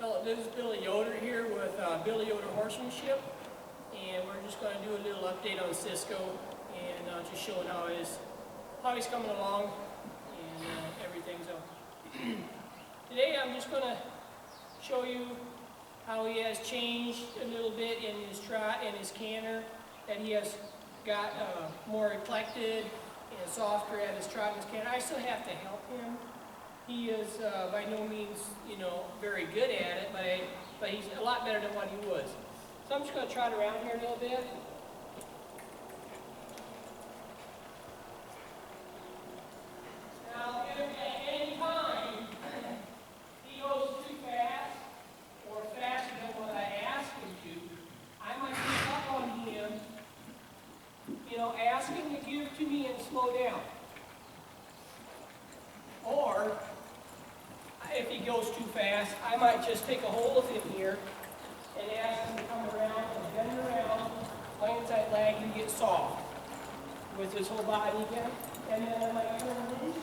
Hello, this is Billy Yoder here with Billy Yoder Horsemanship, and we're just going to do a little update on Cisco and just showing how he's coming along and everything. So today I'm just going to show you how he has changed a little bit in his trot and his canter, that he has got more reflected and softer at his trot and his canter. I still have to help him. He is by no means, very good at it, but he's a lot better than what he was. So I'm just going to trot around here a little bit. Now, if at any time he goes too fast or faster than what I ask him to, I might pick up on him, ask him to give to me and slow down. Or, if he goes too fast, I might just take a hold of him here and ask him to come around and bend around my inside leg and get soft with his whole body again. And then I might turn loose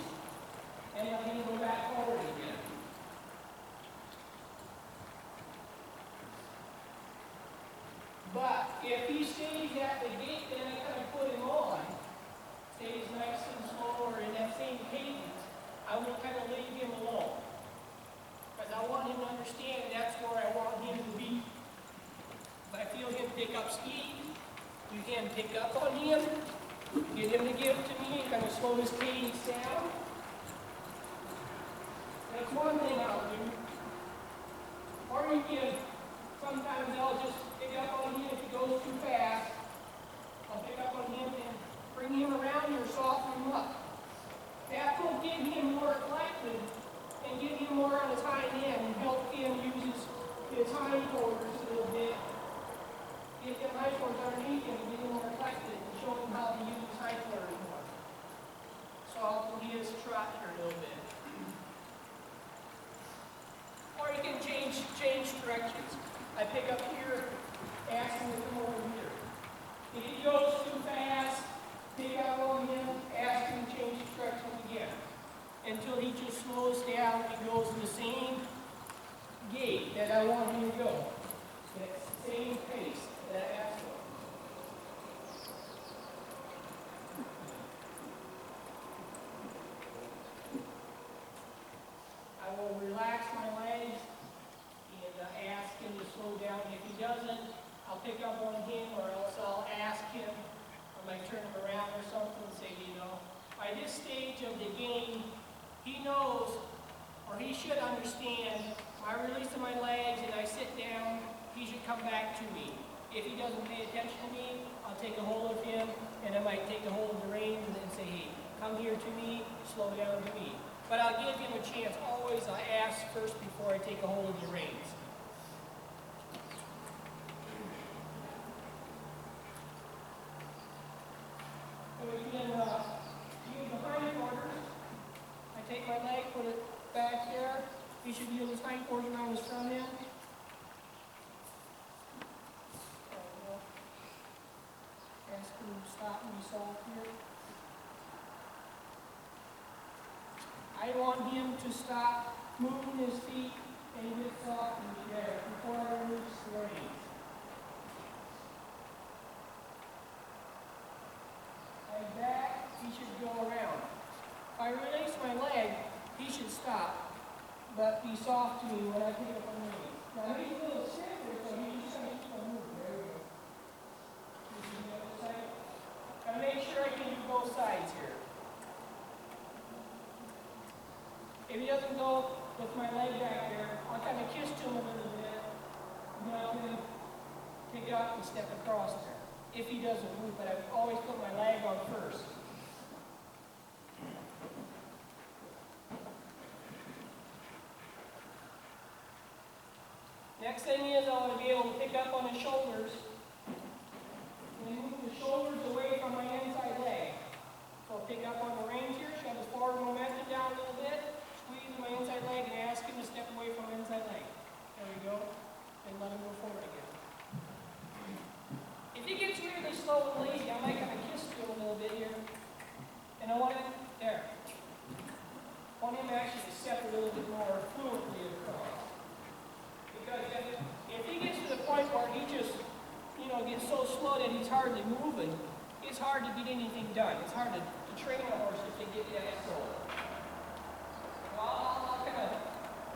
and let him go back forward again. But if he stays at the gait that I kind of put him on, stays nice and slow or in that same cadence, I will kind of leave him alone. Because I want him to understand that's where I want him to be. If I feel him pick up speed, you can pick up on him, get him to give to me, kind of slow his cadence down. That's one thing I'll do. Or you can, sometimes I'll just pick up on him if he goes too fast. I'll pick up on him and bring him around here, soften him up. That will get him more collected and get him more on his hind end and help him use his hind quarters a little bit. Get them hind quarters underneath him and get him more collected and show him how to use his hind quarters more. So I'll get his trot here a little bit. Or you can change directions. I pick up here, ask him to come over here. If he goes too fast, pick up on him, ask him to change his direction again. Until he just slows down and goes in the same gait that I want him to go. That same pace that I asked for. I will relax my legs and ask him to slow down. If he doesn't, I'll pick up on him, or else I'll ask him. I might turn him around or something and say, by this stage of the game, he knows, or he should understand, I release my legs and I sit down, he should come back to me. If he doesn't pay attention to me, I'll take a hold of him, and I might take a hold of the reins and then say, hey, come here to me, slow down to me. But I'll give him a chance. Always I ask first before I take a hold of the reins. So we can use the hind quarters. I take my leg, put it back here. He should use his hind quarters around his front end. Ask him to stop and be soft here. I want him to stop moving his feet and get soft in the air before I release the reins. Like that, he should go around. If I release my leg, he should stop, but be soft to me when I pick up on the reins. Now he's a little stiffer, so he's just going to keep on moving. There we go. This is the other side. Gotta make sure I can do both sides here. If he doesn't go with my leg back there, I'll kind of kiss to him a little bit, and then I'm going to pick up and step across there. If he doesn't move, but I always put my leg on first. Next thing is I want to be able to pick up on his shoulders and move the shoulders away from my inside leg. So I'll pick up on the reins here, shove his forward momentum down a little bit, squeeze my inside leg, and ask him to step away from my inside leg. There we go. And let him go forward again. If he gets really slow and lazy, I might kind of kiss to him a little bit here. And I want him, there. I want him actually to step a little bit more fluently across. If know, gets so slow that he's hardly moving, it's hard to get anything done. It's hard to train a horse if they get that slow. So I'll kind of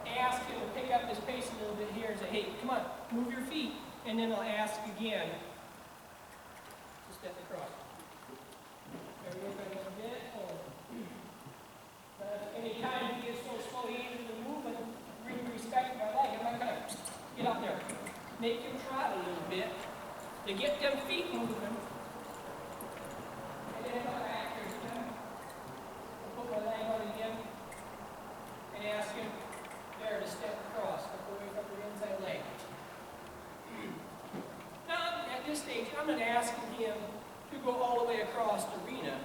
ask him to pick up his pace a little bit here and say, hey, come on, move your feet. And then I'll ask again to step across. There we go, a little bit. Anytime he gets so slow he ain't really moving, really respect my leg. I'm not going to get up there. Make him trot a little bit to get them feet moving. And then I'll back here again. I'll put my leg on again and ask him there to step across, step away from the inside leg. Now, at this stage, I'm not asking him to go all the way across the arena,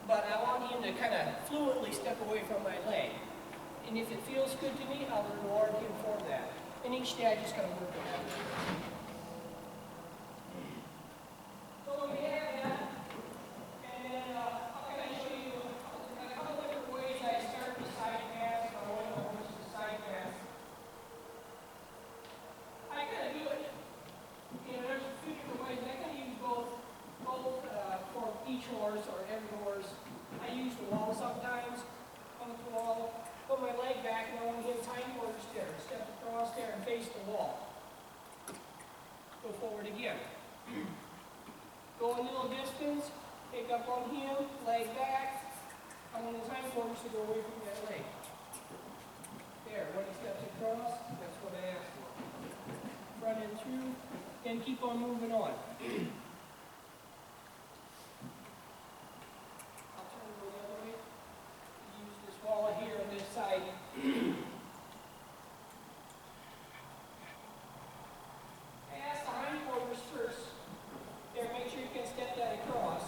but I want him to kind of fluently step away from my leg. And if it feels good to me, I'll reward him for that. And each day I just kind of work on that. So when we have that, and then I'll kind of show you a couple different ways I start the side pass, or one of them is the side pass. I kind of do it, there's a few different ways. I kind of use both for each horse or every horse. I use the wall sometimes, come to the wall, put my leg back, and I want to get hindquarters there, step across there and face the wall. Go forward again. Go a little distance, pick up on him, leg back. I want his hindquarters to go away from that leg. There, when he steps across, that's what I asked for. Front and through, and keep on moving on. Wall here on this side. I ask the hindquarters first. There, make sure you can step that across.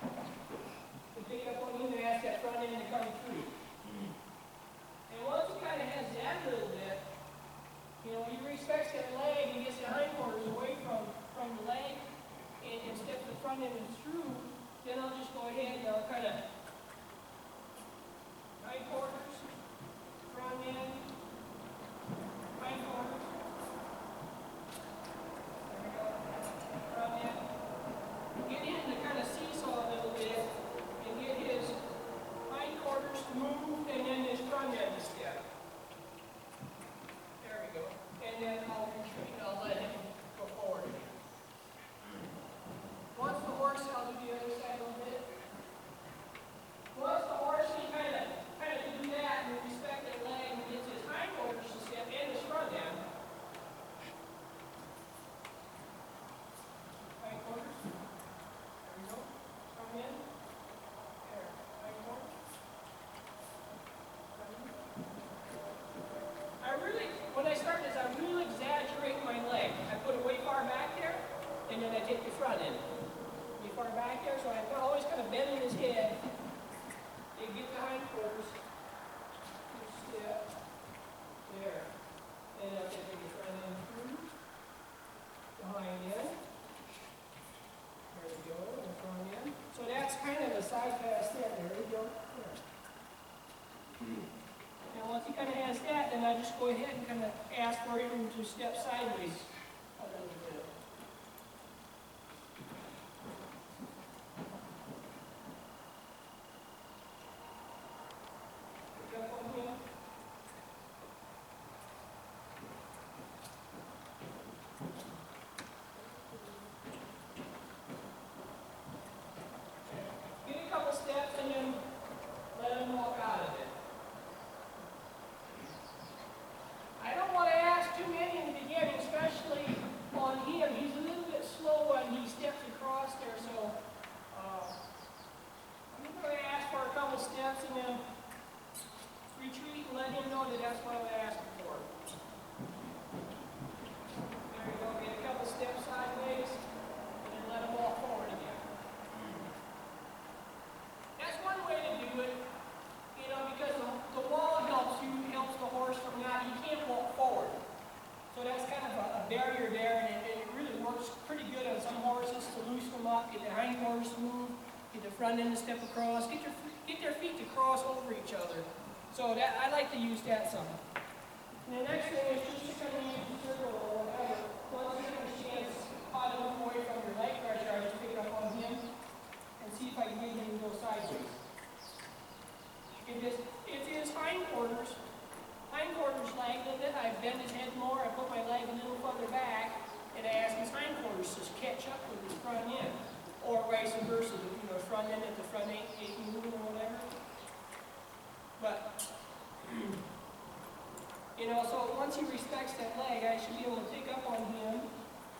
And pick up on him and ask that front end to come through. And once he kind of has that a little bit, he respects that leg and gets the hindquarters away from the leg and steps the front end through, then I'll just go ahead and I'll kind of hindquarters, front end, hindquarters. There we go. Front end. Get him to kind of seesaw a little bit and get his hindquarters to move and then his front end to step. There we go. And then I'll retreat. I'll let him go forward again. Once the horse, I'll do the other side a little bit. Once the horse, he kind of do that and respect that leg and gets his hindquarters to step and his front end. Hindquarters. There we go. Front end. There. Hindquarters. When I start this, I really exaggerate my leg. I put it way far back there, and then I take the front end. Way far back there, so I'm always kind of bending his head. They get the hindquarters. Step. There. And I'll take the front end through. The hind end. There we go. The front end. So that's kind of a side pass there. There we go. There. And once he kind of has that, then I just go ahead and kind of ask for him to step sideways a little bit. Pick up on him. Get a couple steps and then let him walk out of it. I don't want to ask too many in the beginning, especially on him. He's a little bit slow when he steps across there, so I'm going to ask for a couple steps and then retreat and let him know that that's what I'm asking for. There we go. Get a couple steps sideways and then let him walk forward again. That's one way to do it, because the wall helps the horse from not, he can't walk forward. So that's kind of a barrier there, and it really works pretty good on some horses to loosen them up, get the hindquarters to move, get the front end to step across, get their feet to cross over each other. So that I like to use that some. And the next thing is just to kind of use the circle or whatever. Once versa. The front end at the front ain't moving or whatever. But so once he respects that leg, I should be able to pick up on him,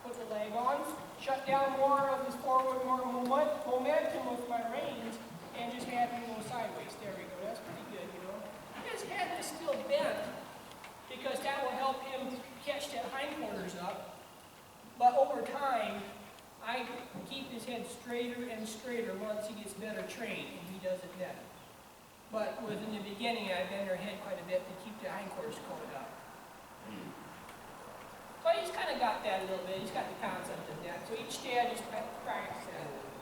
put the leg on, shut down more of his forward momentum with my reins, and just have him go sideways. There we go. That's pretty good, His head is still bent because that will help him catch that hindquarters up. But over time, I keep his head straighter and straighter once he gets better trained, and he does it better. But within the beginning, I bend her head quite a bit to keep the hindquarters coated up. But he's kind of got that a little bit. He's got the concept of that. So each day I just practice that a little bit.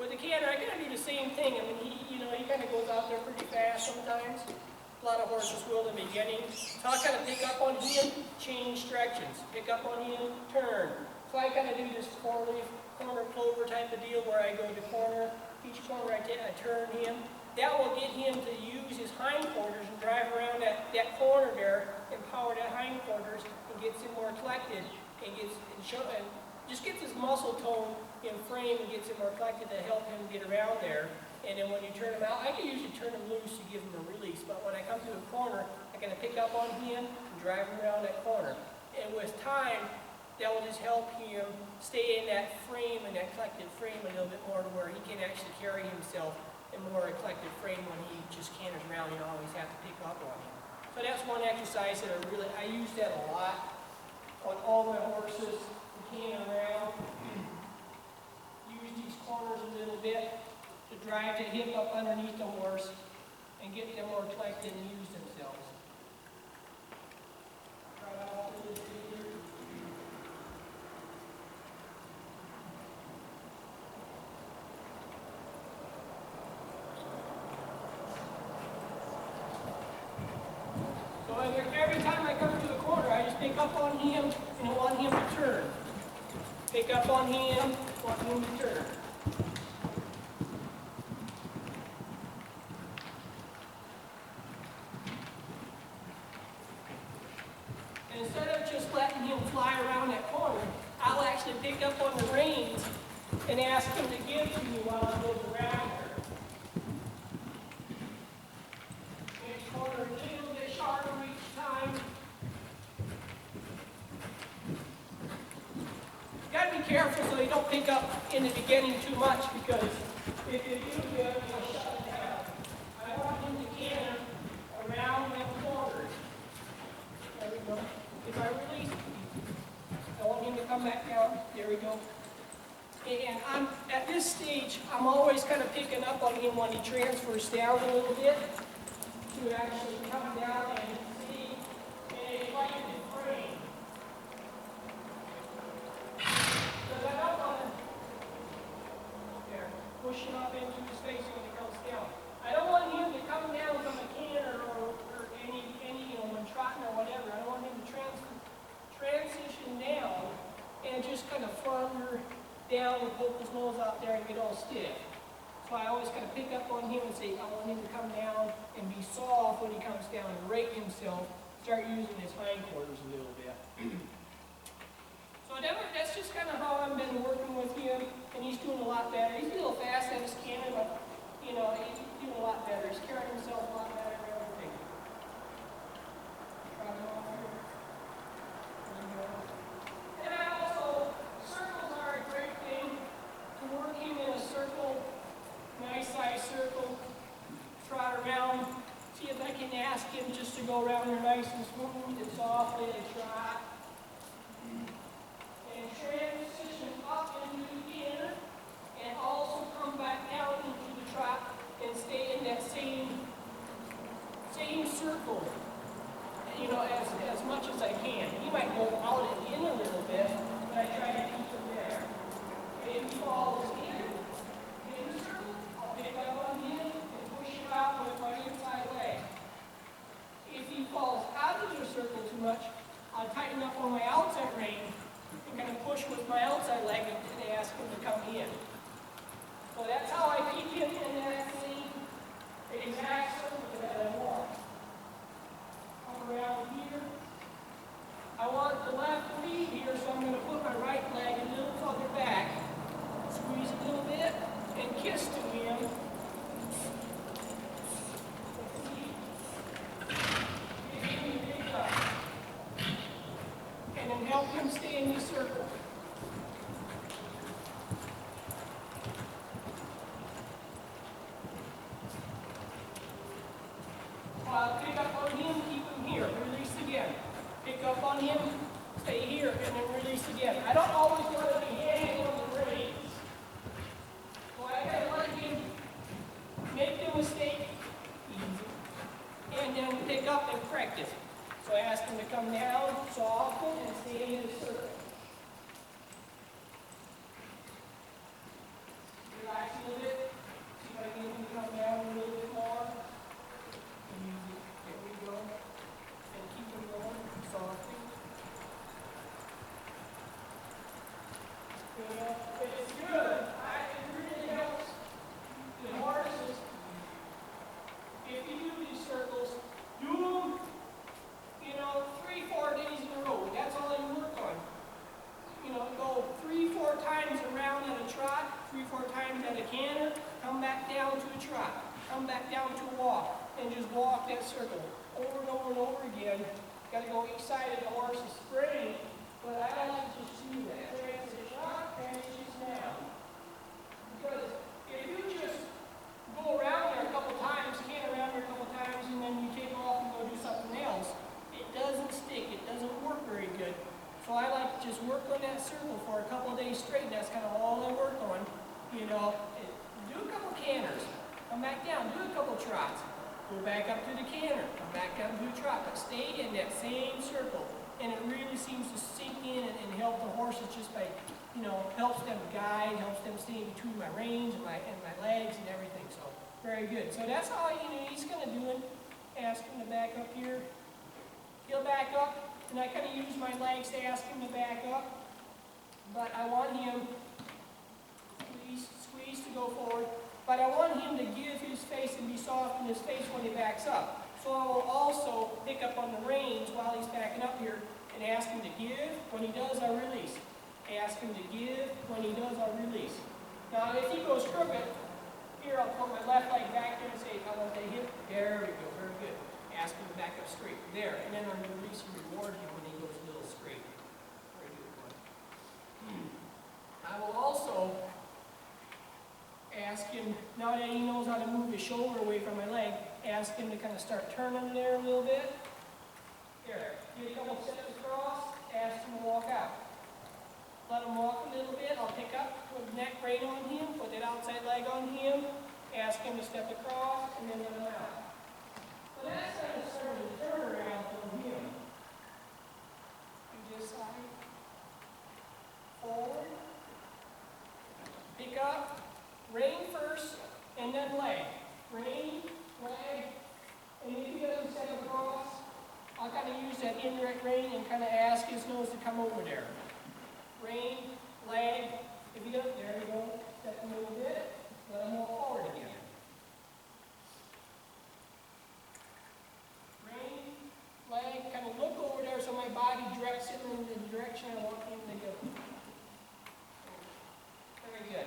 With the canter, I kind of do the same thing. I mean, he kind of goes out there pretty fast sometimes. A lot of horses will in the beginning. So I kind of pick up on him, change directions. Pick up on him, turn. So I kind of do this four-leaf corner clover type of deal where I go to corner. Each corner I turn him. That will get him to use his hindquarters and drive around that corner there and power that hindquarters and gets him more collected and just gets his muscle tone in frame and gets him more collected to help him get around there. And then when you turn him out, I can usually turn him loose to give him a release, but when I come to a corner, I kind of pick up on him and drive him around that corner. And with time, that will just help him stay in that frame and that collected frame a little bit more to where he can actually carry himself in more collected frame when he just canters around. You don't always have to pick up on him. So that's one exercise that I use that a lot on all my horses. Canter around, use these corners a little bit to drive the hip up underneath the horse and get them more collected and use themselves. Try that out a little bit here. So every time I come to the corner, I just pick up on him and I want him to turn. Pick up on him, want him to turn. And instead of just letting him fly around that corner, I'll actually pick up on the reins and ask him to give to me while I go around her. Each corner a little bit sharper each time. Got to be careful so you don't pick up in the beginning too much, because if you do, you'll shut it down. I want him to canter around that corner. There we go. If I release, I want him to come back down. There we go. And at this stage, I'm always kind of picking up on him when he transfers down a little bit to actually come down and see a collected frame. Because I don't want to push him up into his face when he comes down. I don't want him to come down from a canter or any when trotting or whatever. I don't want him to transition down and just kind of flounder down and poke his nose out there and get all stiff. So I always kind of pick up on him and say, I want him to come down and be soft when he comes down and rake himself, start using his hindquarters a little bit. So that's just kind of how I've been working with him, and he's doing a lot better. He's a little fast at his canter, but he's doing a lot better. He's carrying himself a lot better and everything. And I also, circles are a great thing to work him in a circle, nice size circle, trot around to go around there nice and smooth and softly and trot. And transition up into the canter and also come back down into the trot and stay in that same circle, you know, as much as I can. He might go out and in a little bit, but I try to keep him there. Okay, if he falls in the circle, I'll pick up on him and push him out with my inside leg. If he falls out of the circle too much, I'll tighten up on my outside rein and kind of push with my outside leg and ask him to come in. So that's how I keep him in that same exact circle that I want. Come around here. I want the left lead here, so I'm going to put my right leg a little further back, squeeze a little bit, and kiss to him. And then help him stay in this circle. Pick up on him, keep him here, release again. Pick up on him, stay here, and then release again. I don't always want to be hanging on the reins. So I gotta let him make the mistake easy, and then pick up and correct it. So I ask him to come down, soften, and stay in the circle. Relax a little bit. See if I can get him to come down a little bit more. There we go. And keep him going, soften. It's good. It really helps the horses. If you do these circles, do them, 3-4 days in a row. That's all you work on. Go 3-4 times around at a trot, 3-4 times at a canter, come back down to a trot, come back down to a walk, and just walk that circle over and over and over again. Got to go each side of the horse's brain, but I like to just do that. Transition up, transition down. Because if you just go around there a couple times, canter around there a couple times, and then you take off and go do something else, it doesn't stick, it doesn't work very good. So I like to just work on that circle for a couple of days straight, and that's kind of all I work on. Do a couple canters, come back down, do a couple trots, go back up to the canter, come back down to a trot, but stay in that same circle. And it really seems to sink in and help the horses just by, helps them guide, helps them stay in between my reins and my legs and everything. So very good. So that's how he's going to do it. Ask him to back up here. He'll back up. And I kind of use my legs to ask him to back up, but I want him, squeeze to go forward, but I want him to give his face and be soft in his face when he backs up. So I will also pick up on the reins while he's backing up here and ask him to give. When he does, I release. Ask him to give. When he does, I release. Now, if he goes crooked, here I'll put my left leg back there and say, I want that hip. There we go, very good. Ask him to back up straight. There. And then I'm going to release and reward him when he goes a little straight. Very good. I will also ask him, now that he knows how to move his shoulder away from my leg, ask him to kind of start turning there a little bit. There. Get a couple steps across. Ask him to walk out. Let him walk a little bit. I'll pick up, put the neck rein on him, put that outside leg on him. Ask him to step across, and then let him out. So that's kind of sort of a turnaround from him. And just side, forward, pick up, rein first, and then leg. Rein, leg, and if he doesn't step across, I'll kind of use that indirect rein and kind of ask his nose to come over there. Rein, leg, if he doesn't, there we go, step a little bit, let him walk forward again. Leg, kind of look over there so my body directs him in the direction I want him to go. Very good.